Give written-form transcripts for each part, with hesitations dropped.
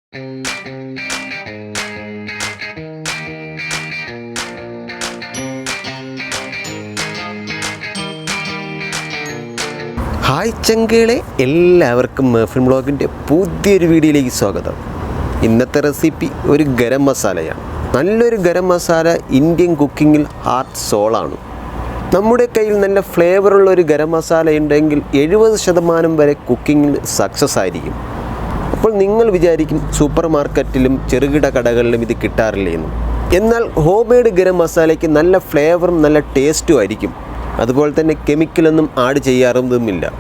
Hi ചങ്കളെ, എല്ലാവർക്കും മെർഫിൻ ബ്ലോഗിൻ്റെ പുതിയൊരു വീഡിയോയിലേക്ക് സ്വാഗതം. ഇന്നത്തെ റെസിപ്പി ഒരു ഗരം മസാലയാണ്. നല്ലൊരു ഗരം മസാല ഇന്ത്യൻ കുക്കിങ്ങിൽ ഹാർട്ട് സോളാണ്. നമ്മുടെ കയ്യിൽ നല്ല ഫ്ലേവറുള്ള ഒരു ഗരം മസാല ഉണ്ടെങ്കിൽ 70% വരെ കുക്കിങ്ങിൽ സക്സസ് ആയിരിക്കും. അപ്പോൾ നിങ്ങൾ വിചാരിക്കും സൂപ്പർ മാർക്കറ്റിലും ചെറുകിട കടകളിലും ഇത് കിട്ടാറില്ല എന്ന്. എന്നാൽ ഹോം മെയ്ഡ് ഗരം മസാലയ്ക്ക് നല്ല ഫ്ലേവറും നല്ല ടേസ്റ്റും ആയിരിക്കും. അതുപോലെ തന്നെ കെമിക്കലൊന്നും ആഡ് ചെയ്യാറൊന്നുമില്ല.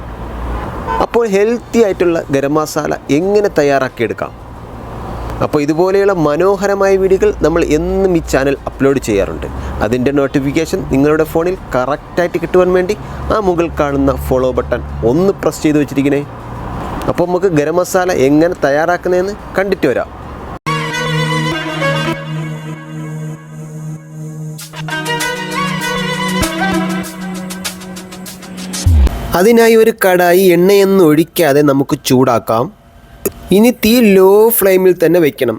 അപ്പോൾ ഹെൽത്തി ആയിട്ടുള്ള ഗരം മസാല എങ്ങനെ തയ്യാറാക്കിയെടുക്കാം? അപ്പോൾ ഇതുപോലെയുള്ള മനോഹരമായ വീഡിയോകൾ നമ്മൾ എന്നും ഈ ചാനൽ അപ്ലോഡ് ചെയ്യാറുണ്ട്. അതിൻ്റെ നോട്ടിഫിക്കേഷൻ നിങ്ങളുടെ ഫോണിൽ കറക്റ്റായിട്ട് കിട്ടുവാൻ വേണ്ടി ആ മുകളിൽ കാണുന്ന ഫോളോ ബട്ടൺ ഒന്ന് പ്രസ് ചെയ്ത് വെച്ചിരിക്കണേ. അപ്പോൾ നമുക്ക് ഗരം മസാല എങ്ങനെ തയ്യാറാക്കുന്നതെന്ന് കണ്ടിട്ട് വരാം. അതിനായി ഒരു കടായി എണ്ണയൊന്നും ഒഴിക്കാതെ നമുക്ക് ചൂടാക്കാം. ഇനി തീ ലോ ഫ്ലെയിമിൽ തന്നെ വെക്കണം.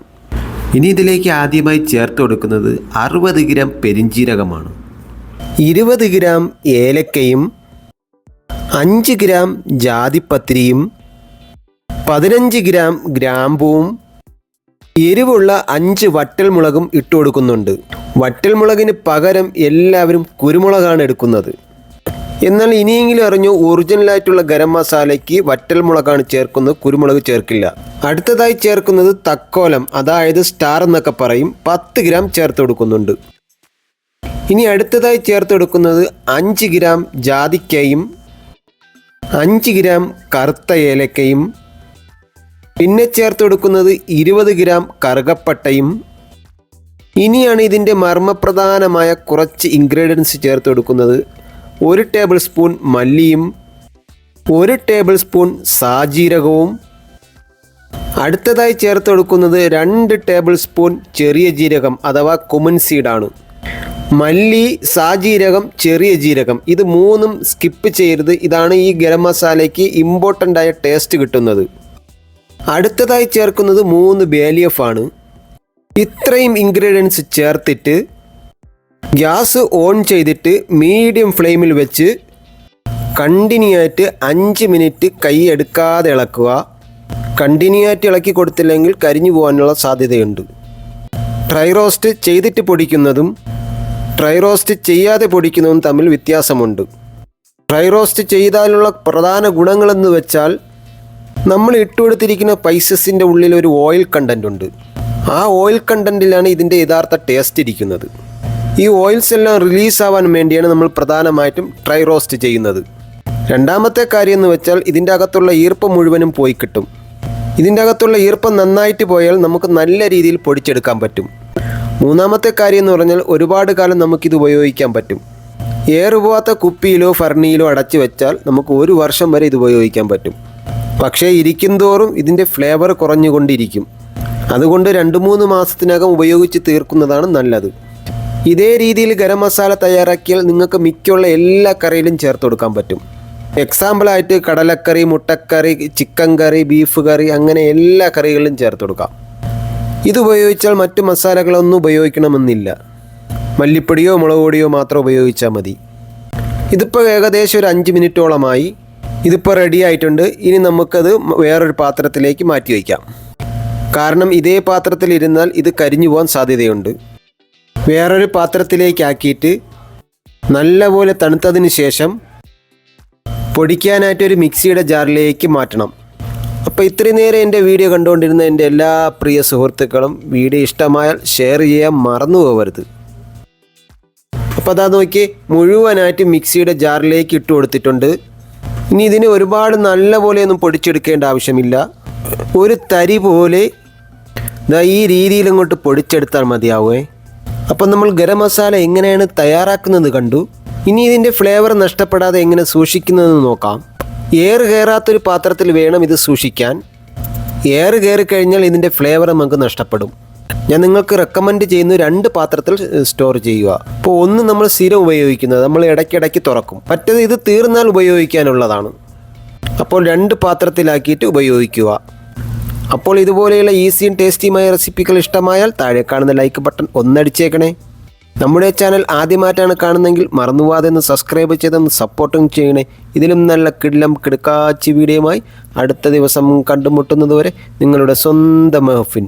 ഇനി ഇതിലേക്ക് ആദ്യമായി ചേർത്ത് കൊടുക്കുന്നത് 60 ഗ്രാം പെരിഞ്ജീരകമാണ്, 20 ഗ്രാം ഏലക്കയും, 5 ഗ്രാം ജാതിപത്രിയും, 15 ഗ്രാം ഗ്രാമ്പൂവും, എരിവുള്ള 5 വറ്റൽമുളകും ഇട്ട് കൊടുക്കുന്നുണ്ട്. വറ്റൽമുളകിന് പകരം എല്ലാവരും കുരുമുളകാണ് എടുക്കുന്നത്. എന്നാൽ ഇനിയെങ്കിലും അറിഞ്ഞു, ഒറിജിനലായിട്ടുള്ള ഗരം മസാലയ്ക്ക് വറ്റൽമുളകാണ് ചേർക്കുന്നത്, കുരുമുളക് ചേർക്കില്ല. അടുത്തതായി ചേർക്കുന്നത് തക്കോലം, അതായത് സ്റ്റാർ എന്നൊക്കെ പറയും, 10 ഗ്രാം ചേർത്ത് കൊടുക്കുന്നുണ്ട്. ഇനി അടുത്തതായി ചേർത്ത് കൊടുക്കുന്നത് 5 ഗ്രാം ജാതിക്കയും, 5 ഗ്രാം കറുത്ത ഏലക്കയും, പിന്നെ ചേർത്ത് കൊടുക്കുന്നത് 20 ഗ്രാം കറുകപ്പട്ടയും. ഇനിയാണ് ഇതിൻ്റെ മർമ്മപ്രധാനമായ കുറച്ച് ഇൻഗ്രീഡിയൻസ് ചേർത്ത് കൊടുക്കുന്നത്. 1 ടേബിൾ സ്പൂൺ മല്ലിയും, 1 ടേബിൾ സ്പൂൺ സാജീരകവും. അടുത്തതായി ചേർത്ത് കൊടുക്കുന്നത് 2 ടേബിൾ സ്പൂൺ ചെറിയ ജീരകം അഥവാ കുമൻ സീഡാണ്. മല്ലി, സാജീരകം, ചെറിയ ജീരകം ഇത് മൂന്നും സ്കിപ്പ് ചെയ്യരുത്. ഇതാണ് ഈ ഗരം മസാലയ്ക്ക് ഇമ്പോർട്ടൻ്റ് ആയ ടേസ്റ്റ് കിട്ടുന്നത്. അടുത്തതായി ചേർക്കുന്നത് 3 ബേ ലീഫ് ആണ്. ഇത്രയും ഇൻഗ്രീഡിയൻസ് ചേർത്തിട്ട് ഗ്യാസ് ഓൺ ചെയ്തിട്ട് മീഡിയം ഫ്ലെയിമിൽ വെച്ച് കണ്ടിന്യൂ ആയിട്ട് 5 മിനിറ്റ് കൈ എടുക്കാതെ ഇളക്കുക. കണ്ടിന്യൂ ആയിട്ട് ഇളക്കി കൊടുത്തില്ലെങ്കിൽ കരിഞ്ഞു പോകാനുള്ള സാധ്യതയുണ്ട്. ഡ്രൈ റോസ്റ്റ് ചെയ്തിട്ട് പൊടിക്കുന്നതും ഡ്രൈ റോസ്റ്റ് ചെയ്യാതെ പൊടിക്കുന്നതും തമ്മിൽ വ്യത്യാസമുണ്ട്. ഡ്രൈ റോസ്റ്റ് ചെയ്താലുള്ള പ്രധാന ഗുണങ്ങളെന്ന് വെച്ചാൽ നമ്മൾ ഇട്ടുകൊടുത്തിരിക്കുന്ന പൈസസിൻ്റെ ഉള്ളിൽ ഒരു ഓയിൽ കണ്ടൻ്റ് ഉണ്ട്. ആ ഓയിൽ കണ്ടൻറ്റിലാണ് ഇതിൻ്റെ യഥാർത്ഥ ടേസ്റ്റ് ഇരിക്കുന്നത്. ഈ ഓയിൽസ് എല്ലാം റിലീസ് ആവാൻ വേണ്ടിയാണ് നമ്മൾ പ്രധാനമായിട്ടും ഡ്രൈ റോസ്റ്റ് ചെയ്യുന്നത്. രണ്ടാമത്തെ കാര്യം എന്ന് വെച്ചാൽ ഇതിൻ്റെ അകത്തുള്ള ഈർപ്പം മുഴുവനും പോയി കിട്ടും. ഇതിൻ്റെ അകത്തുള്ള ഈർപ്പം നന്നായിട്ട് പോയാൽ നമുക്ക് നല്ല രീതിയിൽ പൊടിച്ചെടുക്കാൻ പറ്റും. മൂന്നാമത്തെ കാര്യം എന്ന് പറഞ്ഞാൽ ഒരുപാട് കാലം നമുക്കിത് ഉപയോഗിക്കാൻ പറ്റും. ഏറുപോകാത്ത കുപ്പിയിലോ ഫർണിയിലോ അടച്ചു വെച്ചാൽ നമുക്ക് 1 വർഷം വരെ ഇത് ഉപയോഗിക്കാൻ പറ്റും. പക്ഷേ ഇരിക്കും തോറും ഇതിൻ്റെ ഫ്ലേവർ കുറഞ്ഞുകൊണ്ടിരിക്കും. അതുകൊണ്ട് 2-3 മാസത്തിനകം ഉപയോഗിച്ച് തീർക്കുന്നതാണ് നല്ലത്. ഇതേ രീതിയിൽ ഗരം മസാല തയ്യാറാക്കിയാൽ നിങ്ങൾക്ക് മിക്കുള്ള എല്ലാ കറിയിലും ചേർത്ത് കൊടുക്കാൻ പറ്റും. എക്സാമ്പിളായിട്ട് കടലക്കറി, മുട്ടക്കറി, ചിക്കൻ കറി, ബീഫ് കറി, അങ്ങനെ എല്ലാ കറികളിലും ചേർത്ത് കൊടുക്കാം. ഇതുപയോഗിച്ചാൽ മറ്റു മസാലകളൊന്നും ഉപയോഗിക്കണമെന്നില്ല. മല്ലിപ്പൊടിയോ മുളക് പൊടിയോ മാത്രം ഉപയോഗിച്ചാൽ മതി. ഇതിപ്പോൾ ഏകദേശം ഒരു 5 മിനിറ്റോളമായി. ഇതിപ്പോൾ റെഡി ആയിട്ടുണ്ട്. ഇനി നമുക്കത് വേറൊരു പാത്രത്തിലേക്ക് മാറ്റി വയ്ക്കാം. കാരണം ഇതേ പാത്രത്തിലിരുന്നാൽ ഇത് കരിഞ്ഞു പോകാൻ സാധ്യതയുണ്ട്. വേറൊരു പാത്രത്തിലേക്കാക്കിയിട്ട് നല്ലപോലെ തണുത്തതിന് ശേഷം പൊടിക്കാനായിട്ടൊരു മിക്സിയുടെ ജാറിലേക്ക് മാറ്റണം. അപ്പോൾ ഇത്രയും നേരം എൻ്റെ വീഡിയോ കണ്ടുകൊണ്ടിരുന്ന എൻ്റെ എല്ലാ പ്രിയ സുഹൃത്തുക്കളും വീഡിയോ ഇഷ്ടമായാൽ ഷെയർ ചെയ്യാൻ മറന്നു പോകരുത്. അപ്പോൾ അതാ നോക്കി, മുഴുവനായിട്ട് മിക്സിയുടെ ജാറിലേക്ക് ഇട്ട് കൊടുത്തിട്ടുണ്ട്. ഇനി ഇതിന് ഒരുപാട് നല്ല പോലെയൊന്നും പൊടിച്ചെടുക്കേണ്ട ആവശ്യമില്ല. ഒരു തരി പോലെ ഈ രീതിയിൽ ഇങ്ങോട്ട് പൊടിച്ചെടുത്താൽ മതിയാവേ. അപ്പം നമ്മൾ ഗരം മസാല എങ്ങനെയാണ് തയ്യാറാക്കുന്നത് കണ്ടു. ഇനി ഇതിൻ്റെ ഫ്ലേവർ നഷ്ടപ്പെടാതെ എങ്ങനെ സൂക്ഷിക്കുന്നതെന്ന് നോക്കാം. എയർ കയറാത്തൊരു പാത്രത്തിൽ വേണം ഇത് സൂക്ഷിക്കാൻ. എയർ കയറിക്കഴിഞ്ഞാൽ ഇതിൻ്റെ ഫ്ലേവർ നമുക്ക് നഷ്ടപ്പെടും. ഞാൻ നിങ്ങൾക്ക് റെക്കമെൻഡ് ചെയ്യുന്നു 2 പാത്രത്തിൽ സ്റ്റോർ ചെയ്യുക. അപ്പോൾ ഒന്ന് നമ്മൾ സ്ഥിരം ഉപയോഗിക്കുന്നത്, നമ്മൾ ഇടയ്ക്കിടയ്ക്ക് തുറക്കും. മറ്റേത് ഇത് തീർന്നാൽ ഉപയോഗിക്കാനുള്ളതാണ്. അപ്പോൾ 2 പാത്രത്തിലാക്കിയിട്ട് ഉപയോഗിക്കുക. അപ്പോൾ ഇതുപോലെയുള്ള ഈസിയും ടേസ്റ്റിയുമായ റെസിപ്പികൾ ഇഷ്ടമായാൽ താഴെ കാണുന്ന ലൈക്ക് ബട്ടൺ ഒന്നടിച്ചേക്കണേ. നമ്മുടെ ചാനൽ ആദ്യമായിട്ടാണ് കാണുന്നതെങ്കിൽ മറന്നുപോകാതെ ഒന്ന് സബ്സ്ക്രൈബ് ചെയ്തൊന്ന് സപ്പോർട്ടും ചെയ്യണേ. ഇതിലും നല്ല കിടുക്കാച്ചി വീഡിയോയുമായി അടുത്ത ദിവസം കണ്ടുമുട്ടുന്നതുവരെ നിങ്ങളുടെ സ്വന്തം മെഹഫിൻ.